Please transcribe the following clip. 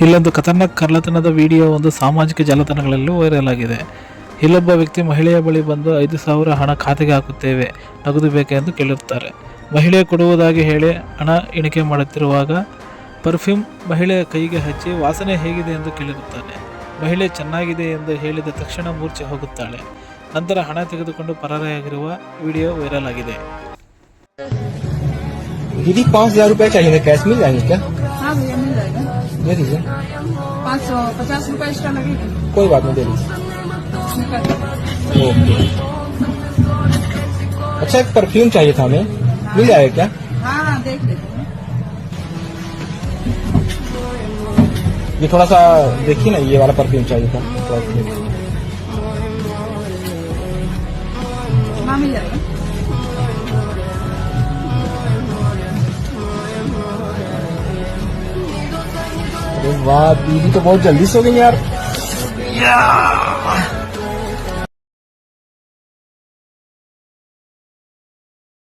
ಇಲ್ಲೊಂದು ಖತರ್ನಾಕ್ ಕಳ್ಳತನದ ವಿಡಿಯೋ ಒಂದು ಸಾಮಾಜಿಕ ಜಾಲತಾಣಗಳಲ್ಲೂ ವೈರಲ್ ಆಗಿದೆ. ಇಲ್ಲೊಬ್ಬ ವ್ಯಕ್ತಿ ಮಹಿಳೆಯ ಬಳಿ ಬಂದು 5,000 ಹಣ ಖಾತೆಗೆ ಹಾಕುತ್ತೇವೆ, ನಗದು ಬೇಕೆಂದು ಕೇಳಿರುತ್ತಾರೆ. ಮಹಿಳೆ ಕೊಡುವುದಾಗಿ ಹೇಳಿ ಹಣ ಎಣಿಕೆ ಮಾಡುತ್ತಿರುವಾಗ ಪರ್ಫ್ಯೂಮ್ ಮಹಿಳೆಯ ಕೈಗೆ ಹಚ್ಚಿ ವಾಸನೆ ಹೇಗಿದೆ ಎಂದು ಕೇಳಿರುತ್ತಾನೆ. ಮಹಿಳೆ ಚೆನ್ನಾಗಿದೆ ಎಂದು ಹೇಳಿದ ತಕ್ಷಣ ಮೂರ್ಛೆ ಹೋಗುತ್ತಾಳೆ. ನಂತರ ಹಣ ತೆಗೆದುಕೊಂಡು ಪರಾರಿಯಾಗಿರುವ ವಿಡಿಯೋ ವೈರಲ್ ಆಗಿದೆ. दीदी 5,000 रुपए चाहिए, कैश मिल जाएंगे क्या? हाँ भैया मिल जाएगा. दे दीजिए. 550 रुपए एक्स्ट्रा लगेगा. कोई बात नहीं, दे दीजिए. ओके. अच्छा, एक परफ्यूम चाहिए था हमें, मिल जाएगा क्या? हाँ देख लेते हैं. ये थोड़ा सा देखिए ना, ये वाला परफ्यूम चाहिए था. हाँ मिल जाएगा. अरे वाह, दीदी तो बहुत जल्दी सो गई यार.